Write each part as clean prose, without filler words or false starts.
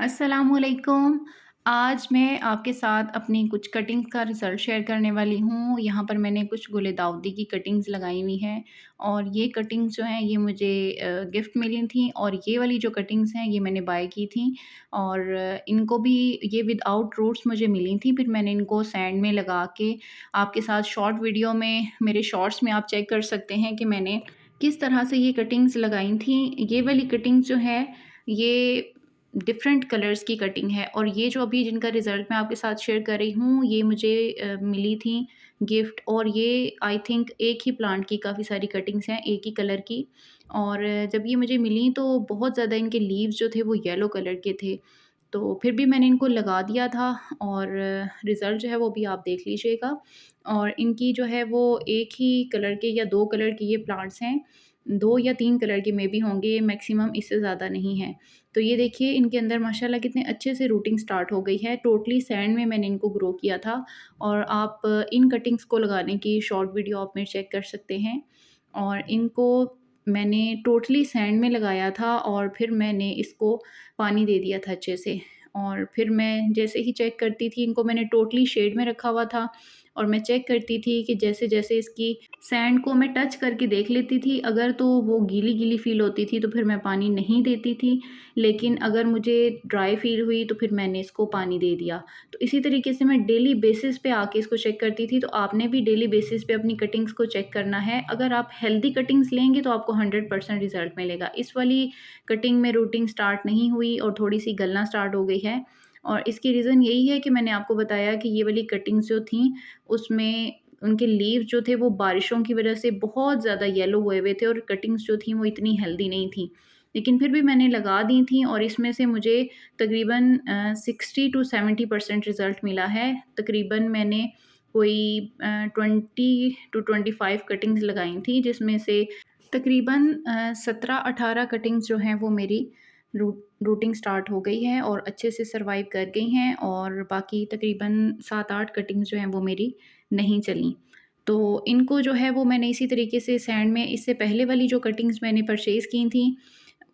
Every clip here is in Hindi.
अस्सलामुअलैकुम। आज मैं आपके साथ अपनी कुछ कटिंग्स का रिज़ल्ट शेयर करने वाली हूँ। यहाँ पर मैंने कुछ गुलदाउदी की कटिंग्स लगाई हुई हैं और ये कटिंग्स जो हैं ये मुझे गिफ्ट मिली थी और ये वाली जो कटिंग्स हैं ये मैंने बाय की थी और इनको भी ये विदाउट रूट्स मुझे मिली थी। फिर मैंने इनको सैंड में लगा के आपके साथ शॉर्ट वीडियो में मेरे शॉर्ट्स में आप चेक कर सकते हैं कि मैंने किस तरह से ये कटिंग्स लगाई थी। ये वाली कटिंग्स जो है ये डिफरेंट कलर्स की कटिंग है और ये जो अभी जिनका रिज़ल्ट मैं आपके साथ शेयर कर रही हूँ ये मुझे मिली थी गिफ्ट और ये आई थिंक एक ही प्लांट की काफ़ी सारी कटिंग्स हैं एक ही कलर की। और जब ये मुझे मिली तो बहुत ज़्यादा इनके लीव्स जो थे वो येलो कलर के थे। तो फिर भी मैंने इनको लगा दिया था और रिज़ल्ट जो है वो भी आप देख लीजिएगा। और इनकी जो है वो एक ही कलर के या 2 कलर के ये प्लांट्स हैं। 2 या 3 कलर के मे बी होंगे, मैक्सिमम इससे ज़्यादा नहीं है। तो ये देखिए इनके अंदर माशाल्लाह कितने अच्छे से रूटिंग स्टार्ट हो गई है। टोटली सैंड में मैंने इनको ग्रो किया था और आप इन कटिंग्स को लगाने की शॉर्ट वीडियो आप में चेक कर सकते हैं। और इनको मैंने टोटली सैंड में लगाया था और फिर मैंने इसको पानी दे दिया था अच्छे से। और फिर मैं जैसे ही चेक करती थी इनको मैंने टोटली शेड में रखा हुआ था और मैं चेक करती थी कि जैसे-जैसे इसकी सैंड को मैं टच करके देख लेती थी, अगर तो वो गीली-गीली फ़ील होती थी तो फिर मैं पानी नहीं देती थी, लेकिन अगर मुझे ड्राई फ़ील हुई तो फिर मैंने इसको पानी दे दिया। तो इसी तरीके से मैं डेली बेसिस पे आके इसको चेक करती थी, तो आपने भी डेली बेसिस पे अपनी कटिंग्स को चेक करना है। अगर आप हेल्दी कटिंग्स लेंगे तो आपको 100% रिज़ल्ट मिलेगा। इस वाली कटिंग में रूटिंग स्टार्ट नहीं हुई और थोड़ी-सी गलना स्टार्ट हो गई है और इसकी रीज़न यही है कि मैंने आपको बताया कि ये वाली कटिंग्स जो थीं, उसमें उनके लीव्स जो थे वो बारिशों की वज़ह से बहुत ज़्यादा येलो हुए हुए थे और कटिंग्स जो थी वो इतनी हेल्दी नहीं थी। लेकिन फिर भी मैंने लगा दी थी और इसमें से मुझे तकरीबन 60 टू 70% रिज़ल्ट मिला है। तकरीबन मैंने कोई 20 टू 25 कटिंग्स लगाई थी जिसमें से तकरीबन 17-18 कटिंग्स जो हैं वो मेरी रूटिंग स्टार्ट हो गई है और अच्छे से सर्वाइव कर गई हैं और बाकी तकरीबन 7-8 कटिंग्स जो हैं वो मेरी नहीं चलीं। तो इनको जो है वो मैंने इसी तरीके से सैंड में इससे पहले वाली जो कटिंग्स मैंने परचेज़ की थी,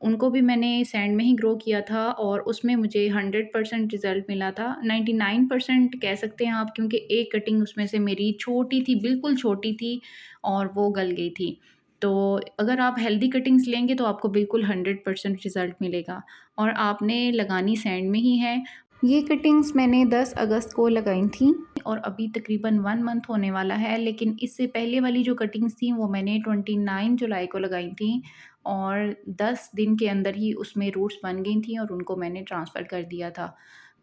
उनको भी मैंने सैंड में ही ग्रो किया था और उसमें मुझे 100% रिज़ल्ट मिला था। 99% कह सकते हैं आप क्योंकि एक कटिंग उसमें से मेरी छोटी थी, बिल्कुल छोटी थी और वो गल गई थी। तो अगर आप हेल्दी कटिंग्स लेंगे तो आपको बिल्कुल 100% रिज़ल्ट मिलेगा और आपने लगानी सैंड में ही है। ये कटिंग्स मैंने 10 अगस्त को लगाई थी और अभी तकरीबन 1 मंथ होने वाला है, लेकिन इससे पहले वाली जो कटिंग्स थी वो मैंने 29 जुलाई को लगाई थी और 10 दिन के अंदर ही उसमें रूट्स बन गई थी और उनको मैंने ट्रांसफ़र कर दिया था।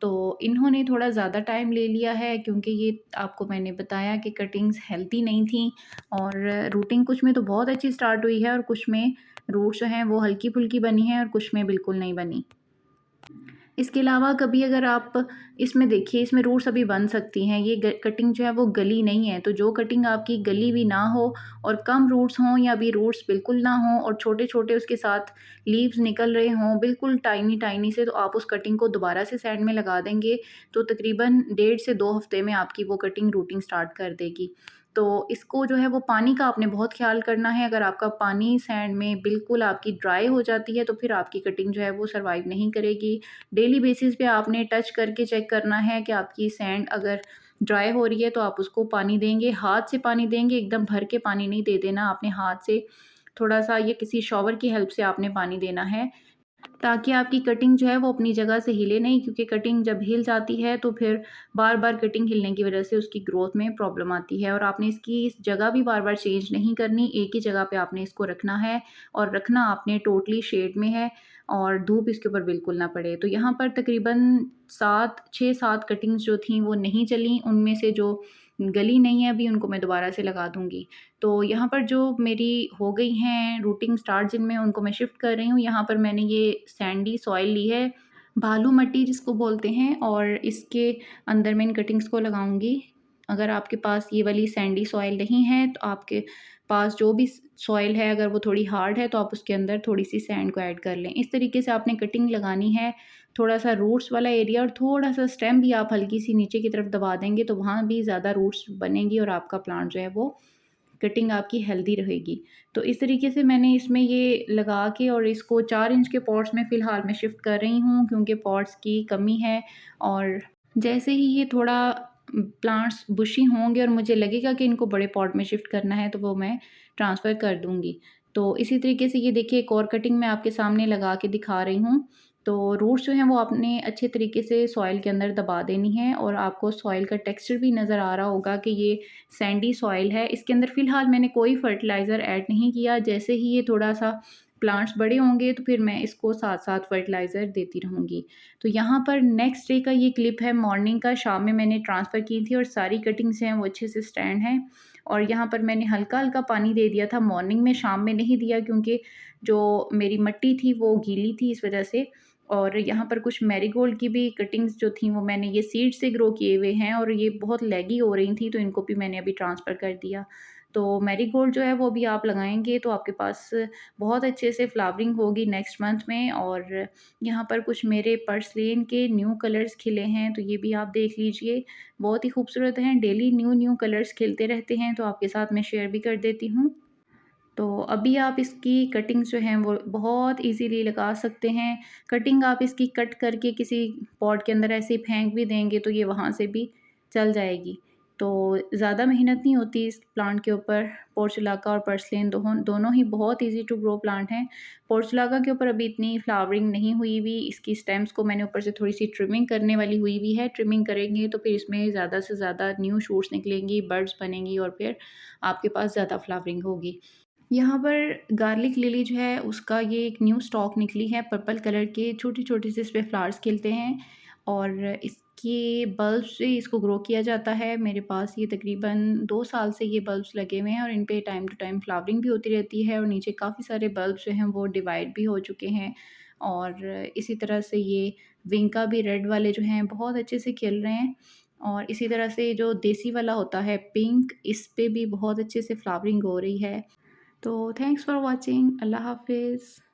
तो इन्होंने थोड़ा ज़्यादा टाइम ले लिया है क्योंकि ये आपको मैंने बताया कि कटिंग्स हेल्दी नहीं थी और रूटिंग कुछ में तो बहुत अच्छी स्टार्ट हुई है और कुछ में रूट्स जो हैं वो हल्की-फुल्की बनी हैं और कुछ में बिल्कुल नहीं बनी। इसके अलावा कभी अगर आप इसमें देखिए इसमें रूट्स अभी बन सकती हैं, ये कटिंग जो है वो गली नहीं है, तो जो कटिंग आपकी गली हुई ना हो और कम रूट्स हों या अभी रूट्स बिल्कुल ना हों और छोटे-छोटे उसके साथ लीव्स निकल रहे हों, बिल्कुल टाइनी-टाइनी से, तो आप उस कटिंग को दोबारा से साइड में लगा देंगे, तो तकरीबन 1.5 से 2 हफ़्ते में आपकी वो कटिंग रूटिंग स्टार्ट कर देगी। तो इसको जो है वो पानी का आपने बहुत ख़्याल करना है, अगर आपका पानी सैंड में बिल्कुल आपकी ड्राई हो जाती है, तो फिर आपकी कटिंग जो है वो सर्वाइव नहीं करेगी। डेली बेसिस पे आपने टच करके चेक करना है कि आपकी सैंड अगर ड्राई हो रही है तो आप उसको पानी देंगे, हाथ से पानी देंगे, एकदम भर के पानी नहीं दे देना, आपने हाथ से थोड़ा-सा या किसी शॉवर की हेल्प से आपने पानी देना है। ताकि आपकी कटिंग जो है वो अपनी जगह से हिले नहीं, क्योंकि कटिंग जब हिल जाती है तो फिर बार-बार कटिंग हिलने की वज़ह से उसकी ग्रोथ में प्रॉब्लम आती है और आपने इसकी इस जगह भी बार-बार चेंज नहीं करनी, एक ही जगह पे आपने इसको रखना है और रखना आपने टोटली शेड में है और धूप इसके ऊपर बिल्कुल ना पड़े। तो यहाँ पर तकरीबन 6-7 कटिंग्स जो थी वो नहीं चलीं, उनमें से जो गली नहीं है अभी उनको मैं दोबारा से लगा दूँगी। तो यहाँ पर जो मेरी हो गई हैं रूटिंग स्टार्ट जिनमें उनको मैं शिफ्ट कर रही हूँ। यहाँ पर मैंने ये सैंडी सॉइल ली है, बालू मिट्टी जिसको बोलते हैं और इसके अंदर मैं इन कटिंग्स को लगाऊँगी। अगर आपके पास ये वाली सैंडी सॉइल नहीं है तो आपके पास जो भी सॉइल है अगर वो थोड़ी हार्ड है तो आप उसके अंदर थोड़ी-सी सैंड को ऐड कर लें। इस तरीके से आपने कटिंग लगानी है। थोड़ा-सा रूट्स वाला एरिया और थोड़ा-सा स्टेम भी आप हल्की-सी नीचे की तरफ दबा देंगे तो वहाँ भी ज़्यादा रूट्स बनेंगी और आपका प्लांट जो है वो कटिंग आपकी हेल्दी रहेगी। तो इस तरीके से मैंने इसमें ये लगा के और इसको 4 इंच के पॉट्स में फ़िलहाल मैं शिफ्ट कर रही हूँ, क्योंकि पॉट्स की कमी है। और जैसे ही ये थोड़ा प्लांट्स बुशी होंगे और मुझे लगेगा कि इनको बड़े पॉट में शिफ्ट करना है, तो वो मैं ट्रांसफ़र कर दूँगी। तो इसी तरीके से ये देखिए एक और कटिंग मैं आपके सामने लगा के दिखा रही हूँ। तो रूट्स जो हैं वो आपने अच्छे तरीके से सॉइल के अंदर दबा देनी है, और आपको सॉइल का टेक्सचर भी नज़र आ रहा होगा कि ये सैंडी सॉइल है। इसके अंदर फ़िलहाल मैंने कोई फ़र्टिलाइज़र ऐड नहीं किया। जैसे ही ये थोड़ा-सा प्लांट्स बड़े होंगे तो फिर मैं इसको साथ-साथ फ़र्टिलाइज़र देती रहूँगी। तो यहाँ पर नेक्स्ट डे का ये क्लिप है मॉर्निंग का, शाम में मैंने ट्रांसफ़र की थी और सारी कटिंग्स हैं वो अच्छे से स्टैंड हैं। और यहाँ पर मैंने हल्का-हल्का पानी दे दिया था मॉर्निंग में, शाम में नहीं दिया क्योंकि जो मेरी मिट्टी थी वो गीली थी इस वज़ह से। और यहाँ पर कुछ मैरीगोल्ड की भी कटिंग्स जो थी वो मैंने ये सीड से ग्रो किए हुए हैं, और ये बहुत लैगी हो रही थी, तो इनको भी मैंने अभी ट्रांसफ़र कर दिया। तो मैरीगोल्ड जो है वो भी आप लगाएँगे तो आपके पास बहुत अच्छे से फ्लावरिंग होगी नेक्स्ट मंथ में। और यहाँ पर कुछ मेरे पर्सलेन के न्यू कलर्स खिले हैं, तो ये भी आप देख लीजिए, बहुत ही खूबसूरत हैं। डेली न्यू कलर्स खिलते रहते हैं, तो आपके साथ मैं शेयर भी कर देती हूँ। तो अभी आप इसकी कटिंग्स जो हैं वो बहुत ईज़िली लगा सकते हैं। कटिंग आप इसकी कट करके किसी पॉट के अंदर ऐसे ही फेंक भी देंगे तो ये वहाँ से भी चल जाएगी। तो ज़्यादा मेहनत नहीं होती इस प्लांट के ऊपर। पोर्चुलाका और पर्सलेन दोनों ही बहुत ईज़ी टू ग्रो प्लांट हैं। पोर्चुलाका के ऊपर अभी इतनी फ्लावरिंग नहीं हुई हुई, इसकी स्टेम्स को मैंने ऊपर से थोड़ी-सी ट्रिमिंग करने वाली हुई हुई है। ट्रिमिंग करेंगे तो फिर इसमें ज़्यादा से ज़्यादा न्यू शूट्स निकलेंगी, बड्स बनेंगी और फिर आपके पास ज़्यादा फ्लावरिंग होगी। यहाँ पर गार्लिक लिली जो है उसका ये एक न्यू स्टॉक निकली है, पर्पल कलर के छोटे-छोटे से इस पे फ्लावर्स खिलते हैं, और इसके बल्ब से इसको ग्रो किया जाता है। मेरे पास ये तकरीबन 2 साल से ये बल्ब्स लगे हुए हैं, और इन पे टाइम टू टाइम फ्लावरिंग भी होती रहती है, और नीचे काफ़ी सारे बल्ब जो हैं वो डिवाइड भी हो चुके हैं। और इसी तरह से ये विंका भी रेड वाले जो हैं बहुत अच्छे से खिल रहे हैं, और इसी तरह से जो देसी वाला होता है पिंक, इस पे भी बहुत अच्छे से फ्लावरिंग हो रही है। तो थैंक्स फॉर वॉचिंग। अल्लाह हाफ़िज़।